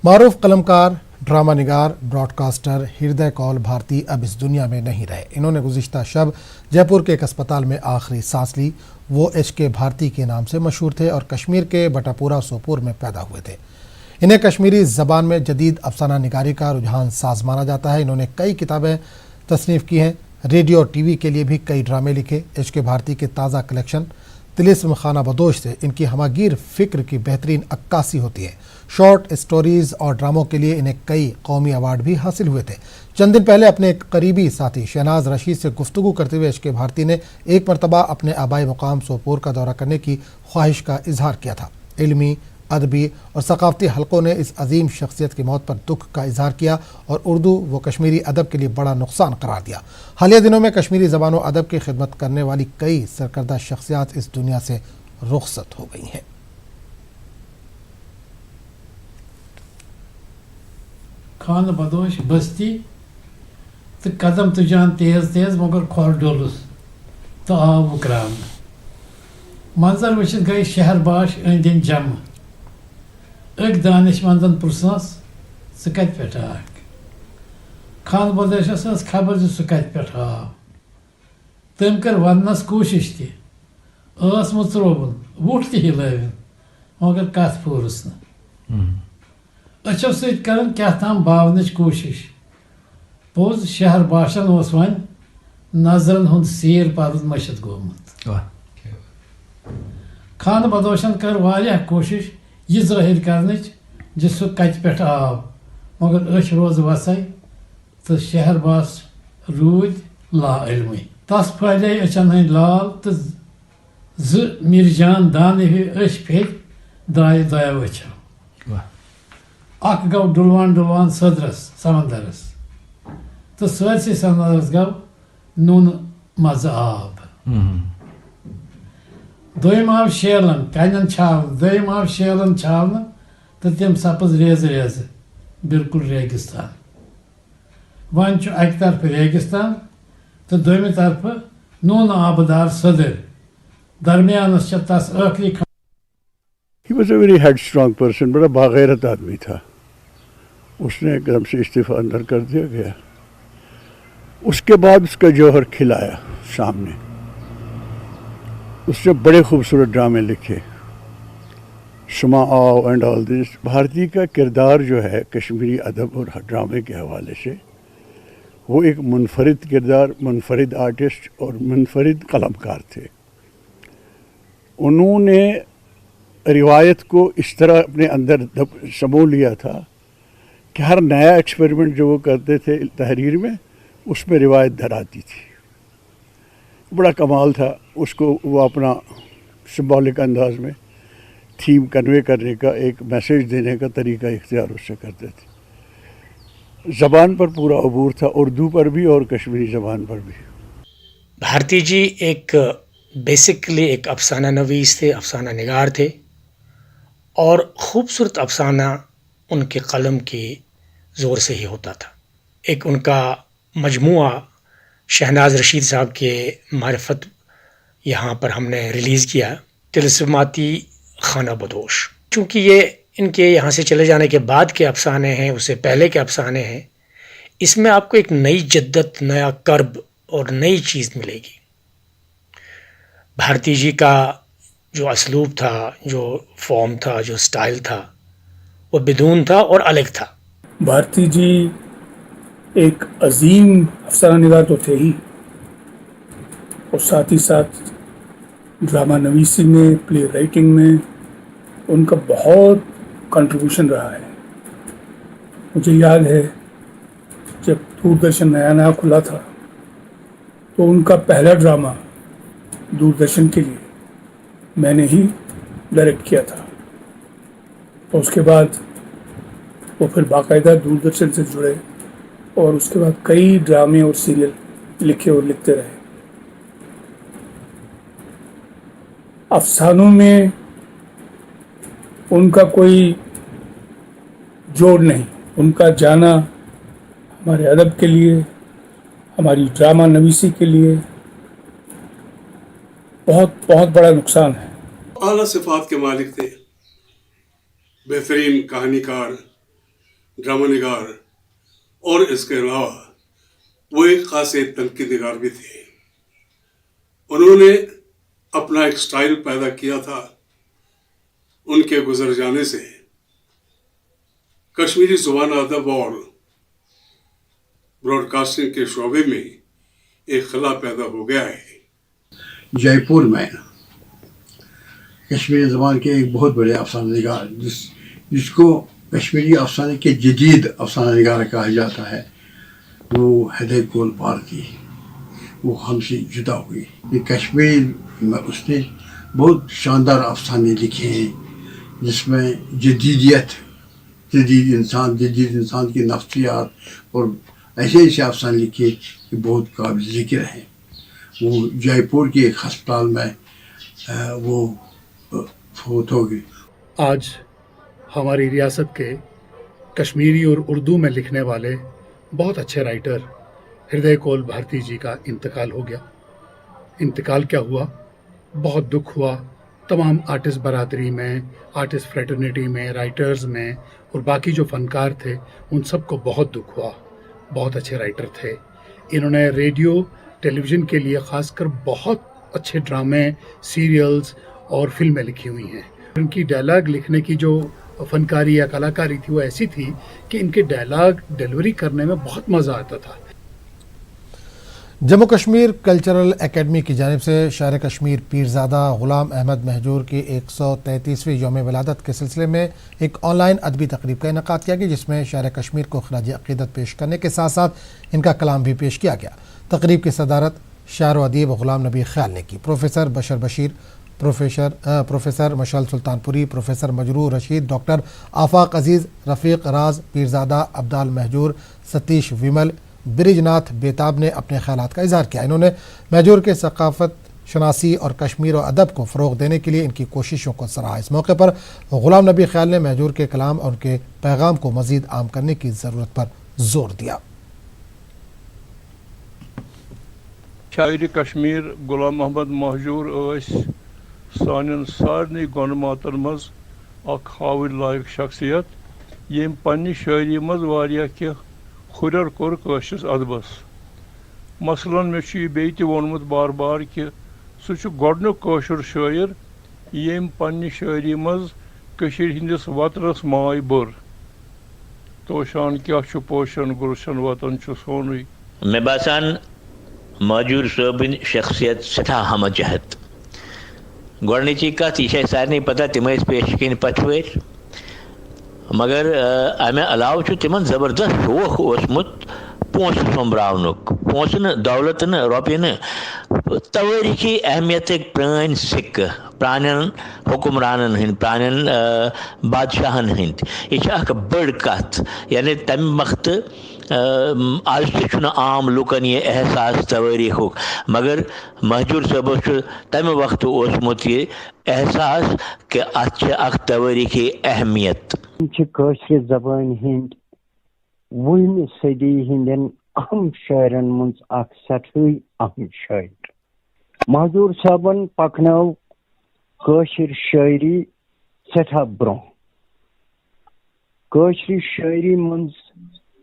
معروف قلمکار، ڈرامہ نگار، Broad caster ہردے کول بھارتی اب اس دنیا میں نہیں رہے۔ انہوں نے گزشتہ شب جے پور کے ایک اسپتال میں آخری سانس لی۔ وہ ایچ کے بھارتی کے نام سے مشہور تھے اور کشمیر کے بٹاپورہ سوپور میں پیدا ہوئے تھے۔ انہیں کشمیری زبان میں جدید افسانہ نگاری کا رجحان ساز مانا جاتا ہے۔ انہوں نے کئی کتابیں تصنیف کی ہیں، ریڈیو اور ٹی وی کے لیے بھی کئی ڈرامے لکھے۔ ایچ کے بھارتی کے تازہ کلیکشن طلسم خانہ بدوش سے ان کی ہمہ گیر فکر کی بہترین عکاسی ہوتی ہے۔ شارٹ اسٹوریز اور ڈراموں کے لیے انہیں کئی قومی ایوارڈ بھی حاصل ہوئے تھے۔ چند دن پہلے اپنے ایک قریبی ساتھی شہناز رشید سے گفتگو کرتے ہوئے ایچ کے بھارتی نے ایک مرتبہ اپنے آبائی مقام سوپور کا دورہ کرنے کی خواہش کا اظہار کیا تھا۔ علمی، ادبی اور ثقافتی حلقوں نے اس عظیم شخصیت کی موت پر دکھ کا اظہار کیا اور اردو و کشمیری ادب کے لیے بڑا نقصان قرار دیا۔ حالیہ دنوں میں کشمیری زبان و ادب کی خدمت کرنے والی کئی سرکردہ شخصیات اس دنیا سے رخصت ہو گئی ہیں۔ خانہ بدوش بستی تو قدم تجان تیز تیز مگر کھول ڈولس تو آو وکران منظر وچھت گئی شہر باش أندۍ أندۍ جمع أکۍ دانش مندن پرسنس ژٕ کتہِ پٮ۪ٹھ آکھ خانہ بدوشس ٲس خبر زِ سُہ کتہِ پٮ۪ٹھ آو تٔمۍ کٔر وننس کوٗشش تہِ ٲس مٕژرووُن وُٹھ تہِ ہِلٲوِن مگر کتھ پوٗرٕس نہٕ أچھو سۭتۍ کرن کیٛاہ تام باونٕچ کوٗشش پوٚز شہر باشن اوس وۄنۍ نظرن ہُنٛد سیٖر پرُن مٔشِتھ گوٚمُت خانہ بدوشن کٔر واریاہ کوٗشش یہِ ظٲہِر کرنٕچ زِ سُہ کتہِ پٮ۪ٹھ آو مگر أچھ روزٕ وسے تہٕ شہر باس روٗدۍ لا علمٕے تس پھٔہلے أچھن ہٕنٛدۍ لال تہٕ زٕ میٖرجان دانہٕ ہِوۍ أچھ پھیٚدۍ درٛایہِ دۄیو أچھو اکھ گوٚو ڈُلوان ڈُلوان سٔدرس سمندرس تہٕ سٲرسٕے سمندرس گوٚو نوٗنہٕ مزٕ آب دوٚیِم آو شیلن کنٮ۪ن چھاونہٕ دوٚیِم آو شیلن چھاونہٕ تہٕ تِم سپٕز ریزٕ ریزٕ بِلکُل ریگِستان وۄنۍ چھُ اکہِ طرفہٕ ریگِستان تہٕ دوٚیمہِ طرفہٕ نوٗنہٕ آبہٕ دار سٔدٕر درمیانس چھِ تس ٲخری He was a very headstrong person, بڑا باغیرت آدمی تھا۔ اس نے ایک دم سے استعفیٰ اندر کر دیا گیا۔ اس کے بعد اس کا جوہر کھلایا سامنے۔ اس نے بڑے خوبصورت ڈرامے لکھے، شما آو اینڈ آل دس۔ بھارتی کا کردار جو ہے کشمیری ادب اور ڈرامے کے حوالے سے وہ ایک منفرد کردار، منفرد آرٹسٹ اور منفرد قلمکار تھے۔ انہوں نے روایت کو اس طرح اپنے اندر سمو لیا تھا کہ ہر نیا ایکسپیریمنٹ جو وہ کرتے تھے تحریر میں اس میں روایت دھر آتی تھی۔ بڑا کمال تھا۔ اس کو وہ اپنا سمبولک انداز میں تھیم کنوے کرنے کا، ایک میسیج دینے کا طریقہ اختیار اس سے کرتے تھے۔ زبان پر پورا عبور تھا، اردو پر بھی اور کشمیری زبان پر بھی۔ بھارتی جی ایک بیسکلی ایک افسانہ نویس تھے، افسانہ نگار تھے اور خوبصورت افسانہ ان کے قلم کے زور سے ہی ہوتا تھا۔ ایک ان کا مجموعہ شہناز رشید صاحب کے معرفت یہاں پر ہم نے ریلیز کیا، طلسماتی خانہ بدوش۔ چونکہ یہ ان کے یہاں سے چلے جانے کے بعد کے افسانے ہیں، اس سے پہلے کے افسانے ہیں، اس میں آپ کو ایک نئی جدت، نیا کرب اور نئی چیز ملے گی۔ بھارتی جی کا جو اسلوب تھا، جو فارم تھا، جو سٹائل تھا، وہ بدون تھا اور الگ تھا۔ بھارتی جی ایک عظیم افسانہ نگار تو تھے ہی، اور ساتھ ہی ساتھ ڈرامہ نویسی میں، پلے رائٹنگ میں ان کا بہت کنٹریبیوشن رہا ہے۔ مجھے یاد ہے جب دوردرشن نیا نیا کھلا تھا تو ان کا پہلا ڈرامہ دوردرشن کے لیے میں نے ہی ڈائریکٹ کیا تھا، اور اس کے بعد وہ پھر باقاعدہ دوردرشن سے جڑے اور اس کے بعد کئی ڈرامے اور سیریل لکھے اور لکھتے رہے۔ افسانوں میں ان کا کوئی جوڑ نہیں، ان کا جانا ہمارے ادب کے لیے، ہماری ڈرامہ نویسی کے لیے بہت بہت بڑا نقصان ہے۔ اعلیٰ صفات کے مالک تھے، بہترین کہانی کار، ड्रामा निगार और इसके अलावा वो एक खास तनकीद निगार भी थे। उन्होंने अपना एक स्टाइल पैदा किया था। उनके गुजर जाने से कश्मीरी जुबान अदब और ब्रॉडकास्टिंग के शोबे में एक खला पैदा हो गया है। जयपुर में कश्मीरी ज़बान के एक बहुत बड़े अफसाना निगार जिसको कश्मीरी अफसाने के जदीद अफसाना निगार कहा जाता है, वो हिरदय कौल भारती, वो हमसे जुदा हुई। ये कश्मीर में उसने बहुत शानदार अफसाने लिखे हैं जिसमें जदीद इंसान की नफ्सियात और ऐसे अफसाने लिखे कि बहुत काबिल ज़िक्र हैं। वो जयपुर के एक हस्पताल में वो फौत हो गई। आज हमारी रियासत के कश्मीरी और उर्दू में लिखने वाले बहुत अच्छे राइटर हिरदय कौल भारती जी का इंतकाल हो गया। इंतकाल क्या हुआ, बहुत दुख हुआ। तमाम आर्टिस्ट बरादरी में, आर्टिस्ट फ्रेटर्निटी में, राइटर्स में और बाकी जो फनकार थे उन सबको बहुत दुख हुआ। बहुत अच्छे राइटर थे। इन्होंने रेडियो टेलीविज़न के लिए ख़ासकर बहुत अच्छे ड्रामे, सीरियल्स और फिल्में लिखी हुई हैं। उनकी डायलॉग लिखने की जो फनकारी या कलाकारी थी वो ऐसी थी कि इनके डायलॉग डिलीवरी करने में बहुत मज़ा आता था। जम्मू कश्मीर कल्चरल एकेडमी की जानिब से शायर कश्मीर पीरज़ादा ग़ुलाम अहमद महजूर की 133वीं यौम विलादत के सिलसिले में एक ऑनलाइन अदबी तकरीब का इनेकाद किया गया, जिसमें शायर कश्मीर को खराज अक़ीदत पेश करने के साथ साथ इनका कलाम भी पेश किया गया। तकरीब की सदारत शायर व अदीब ग़ुलाम नबी ख़याल ने की। प्रोफेसर बशर बशीर, प्रोफेसर मशल सुल्तानपुरी, प्रोफेसर मजरूर रशीद, डॉक्टर आफाक अजीज़, रफ़ीक राज पीरज़ादा, अब्दाल महजूर, सतीश विमल, ब्रिजनाथ बेताब ने अपने ख्यालात का इजहार किया। इन्होंने महजूर के सकाफत शनासी और कश्मीर और अदब को फ़रोग़ देने के लिए इनकी कोशिशों को सराहा। इस मौके पर ग़ुलाम नबी ख़याल ने महजूर के कलाम और उनके पैगाम को मज़ीद आम करने की ज़रूरत पर जोर दिया। शायर कश्मीर ग़ुलाम अहमद महजूर सानन सारनी गोनमातन मज हाविल लायक शख्सियत यम पन्नी शायरी मज वारिया के खुरर कोर कशिस अदबस। मसलन मे बे वोनमुत बार बार कि सह गोडनुक कशुर शायर यम पन्नी शायरी मज कशीर हिंदिस वतनस माय बुर तोशान क्या पोशन गुलशन वतन सोनु। मे बासान महजूर सोबिन शख्सियत सठा हम जहत गोडनिची कत यह सारे पता तम पेश कन पचवर, मगर अमे अलाव तिम ज़बरदस्त शौक ओसमुत पोस सोम्ब्रावनुक। पोस न दौलत न रोपये न तवारीखी अहमियत प्रान सिक्क प्रान हुक्मरानन हंद प्रान बादशाहन हंद यह बड़ कत। यानी तम वक्त आज तक आम लुकन ये एहसास तवारीख, मगर महजूर साहब तम वक्त ओसमुत ये एहसास कि अख तवारीखी अहमियत। कश्मीर जबान हिंद 20वीं सदी हिंदन अहम शायरन मज सठई अहम शायर महजूर साहबन पकनव कश्मीर शायरी सठा ब्रोह। कश्मीर शायरी मज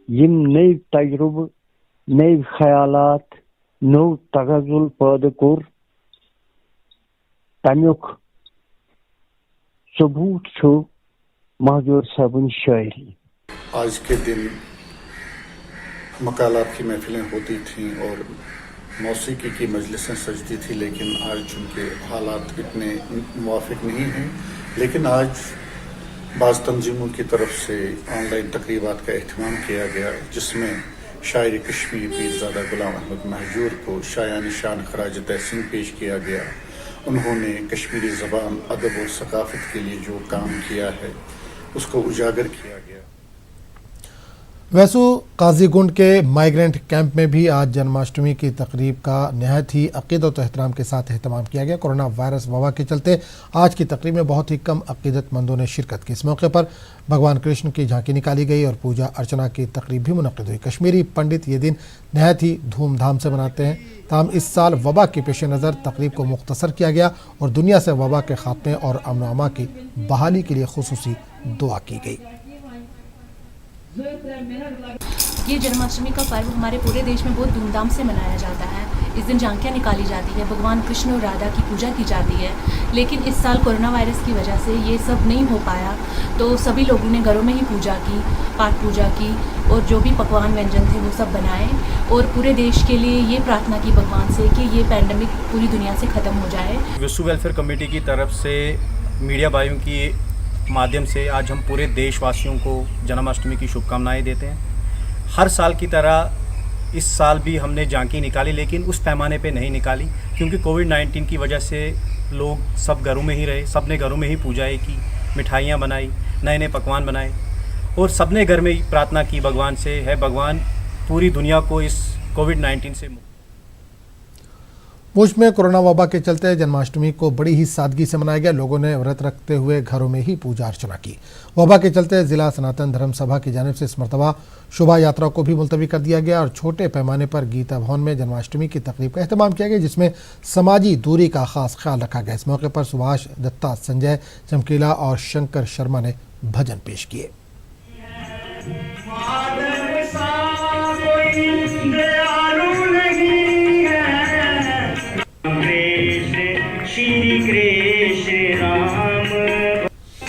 यम नई तजुर्ब, नई ख्यालात, नौ तगजुल पैदा कोर, तमुक सबूत छो महजूर साहबन शायरी। आज के दिन मकालात की महफिलें होती थीं और मौसीकी की मजलिसें सजती थी, लेकिन आज चूँकि हालात इतने मुवाफिक नहीं हैं, लेकिन आज बाज़ तंजीमों की तरफ से ऑनलाइन तकरीबात का एहतमाम किया गया, जिसमें शायर कश्मीर पीरज़ादा ग़ुलाम अहमद महजूर को शायान शान खराज तहसीन पेश किया गया। उन्होंने कश्मीरी ज़बान, अदब और सकाफ़त के लिए जो काम किया है उसको उजागर किया गया। वैसू काजीगुंड के माइग्रेंट कैंप में भी आज जन्माष्टमी की तकरीब का नहायत ही अक़ीदत और एहतराम के साथ अहतमाम किया गया। कोरोना वायरस वबा के चलते आज की तकरीब में बहुत ही कम अक़ीदतमंदों ने शिरकत की। इस मौके पर भगवान कृष्ण की झांकी निकाली गई और पूजा अर्चना की तकरीब भी मुनक़्क़िद हुई। कश्मीरी पंडित ये दिन नहायत ही धूमधाम से मनाते हैं। ताहम इस साल वबा के पेश नज़र तकरीब को मुख्तसर किया गया और दुनिया से वबा के खात्मे और अमन व अमा की बहाली के लिए खुसूसी दुआ की गई। ये जन्माष्टमी का पर्व हमारे पूरे देश में बहुत धूमधाम से मनाया जाता है। इस दिन झांकियाँ निकाली जाती है, भगवान कृष्ण और राधा की पूजा की जाती है। लेकिन इस साल कोरोना वायरस की वजह से ये सब नहीं हो पाया, तो सभी लोगों ने घरों में ही पूजा की, पाठ पूजा की और जो भी पकवान व्यंजन थे वो सब बनाए और पूरे देश के लिए ये प्रार्थना की भगवान से कि ये पैंडमिक पूरी दुनिया से ख़त्म हो जाए। विश्व वेलफेयर कमेटी की तरफ से मीडिया भाइयों की माध्यम से आज हम पूरे देशवासियों को जन्माष्टमी की शुभकामनाएं देते हैं। हर साल की तरह इस साल भी हमने झांकी निकाली, लेकिन उस पैमाने पे नहीं निकाली क्योंकि कोविड-19 की वजह से लोग सब घरों में ही रहे। सब ने घरों में ही पूजाएं की, मिठाइयाँ बनाई, नए नए पकवान बनाए और सब ने घर में ही प्रार्थना की भगवान से, है भगवान पूरी दुनिया को इस कोविड-19 से मुल्क में कोरोना वबा के चलते जन्माष्टमी को बड़ी ही सादगी से मनाया गया। लोगों ने व्रत रखते हुए घरों में ही पूजा अर्चना की। वबा के चलते जिला सनातन धर्म सभा की जानिब से इस मरतबा शोभा यात्रा को भी मुलतवी कर दिया गया और छोटे पैमाने पर गीता भवन में जन्माष्टमी की तकरीब का अहतमाम किया गया, जिसमें समाजी दूरी का खास ख्याल रखा गया। इस मौके पर सुभाष दत्ता, संजय चमकीला और शंकर शर्मा ने भजन पेश किए।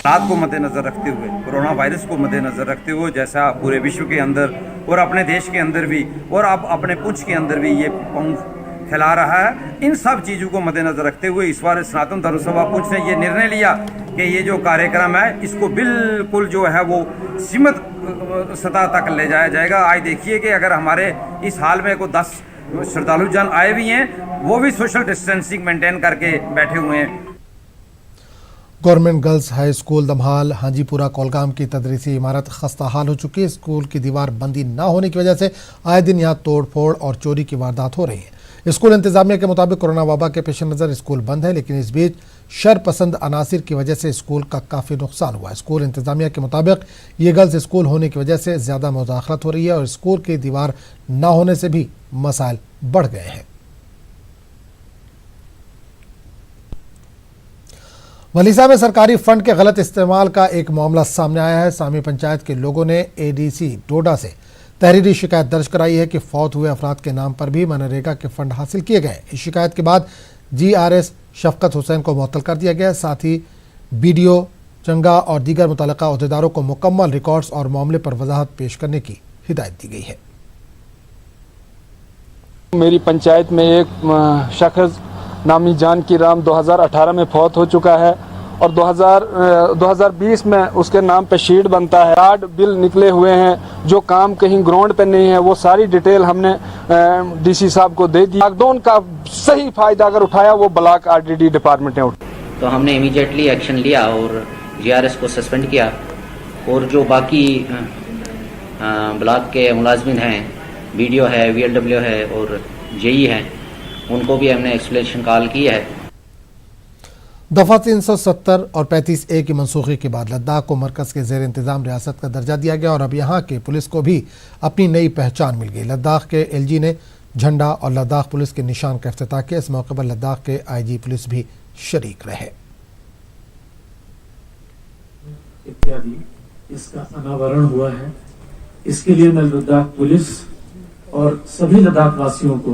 हालात को मद्देनज़र रखते हुए, कोरोना वायरस को मद्देनज़र रखते हुए, जैसा पूरे विश्व के अंदर और अपने देश के अंदर भी और अब अपने पुंछ के अंदर भी ये फैला रहा है, इन सब चीज़ों को मद्देनज़र रखते हुए इस बार सनातन धर्म सभा पुंछ ने ये निर्णय लिया कि ये जो कार्यक्रम है इसको बिल्कुल जो है वो सीमित सतह तक ले जाया जाएगा। आज देखिए कि अगर हमारे इस हाल में कोई 10 श्रद्धालु जन आए भी हैं, वो भी सोशल डिस्टेंसिंग मेंटेन करके बैठे हुए हैं। Government girls high school Damhal Hajipura Kulgam की तदरीसी इमारत खस्ता हाल हो चुकी है। स्कूल की दीवार बंदी न होने की वजह से आए दिन यहाँ तोड़ फोड़ और चोरी की वारदात हो रही है। स्कूल इंतजामिया के मुताबिक कोरोना वबा के पेश नज़र स्कूल बंद है, लेकिन इस बीच शर पसंद अनासिर की वजह से स्कूल का काफ़ी नुकसान हुआ है। स्कूल इंतजामिया के मुताबिक ये गर्ल्स स्कूल होने की वजह से ज़्यादा मुदाखलत हो रही है और स्कूल की दीवार न होने से भी मसाइल बढ़ गए हैं। वलीसा में सरकारी फंड के गलत इस्तेमाल का एक मामला सामने आया है। सामी पंचायत के लोगों ने एडीसी डोडा से तहरीरी शिकायत दर्ज कराई है कि फौत हुए अफराद के नाम पर भी मनरेगा के फंड हासिल किए गए। इस शिकायत के बाद GRS शफकत हुसैन को मुअत्तल कर दिया गया। साथ ही BDO चंगा और दीगर मुतल्लिका अहदेदारों को मुकम्मल रिकॉर्ड्स और मामले पर वजाहत पेश करने की हिदायत दी गई है। मेरी पंचायत में एक शख्स नामी जानकी राम 2018 में फौत हो चुका है और 2020 में उसके नाम पे शीट बनता है। कार्ड बिल निकले हुए हैं, जो काम कहीं ग्राउंड पे नहीं है वो सारी डिटेल हमने DC साहब को दे दी। लॉकडाउन का सही फायदा अगर उठाया वो ब्लॉक RDD डिपार्टमेंट ने उठाया। तो हमने इमीडिएटली एक्शन लिया और GRS को सस्पेंड किया और जो बाकी ब्लॉक के मुलाजमिन हैं, BDO है, VLW है और JE हैं, उनको भी हमने एक्सप्लेनेशन कॉल की है। दफा 370 और 35A की मनसूखी के बाद लद्दाख को मरकज के जेर इंतजाम रियासत का दर्जा दिया गया और अब यहाँ के पुलिस को भी अपनी नई पहचान मिल गई। लद्दाख के LG ने झंडा और लद्दाख पुलिस के निशान का इफ्तिताह किया। इस मौके पर लद्दाख के IG पुलिस भी शरीक रहे। इत्यादि इसका अनावरण हुआ है। इसके लिए मैं लद्दाख पुलिस और सभी लद्दाख वासियों को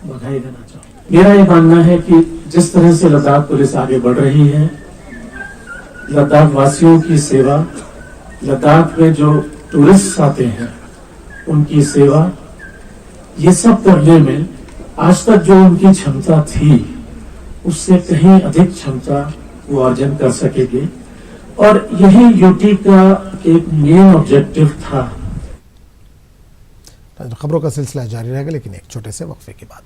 बधाई देना चाहूँगा। मेरा ये मानना है कि जिस तरह से लद्दाख पुलिस आगे बढ़ रही है, लद्दाख वासियों की सेवा, लद्दाख में जो टूरिस्ट आते हैं उनकी सेवा, ये सब करने में आज तक जो उनकी क्षमता थी उससे कहीं अधिक क्षमता वो अर्जन कर सकेंगे और यही यूटी का एक मेन ऑब्जेक्टिव था। खबरों का सिलसिला जारी रहेगा, लेकिन एक छोटे से वक्फे के बाद।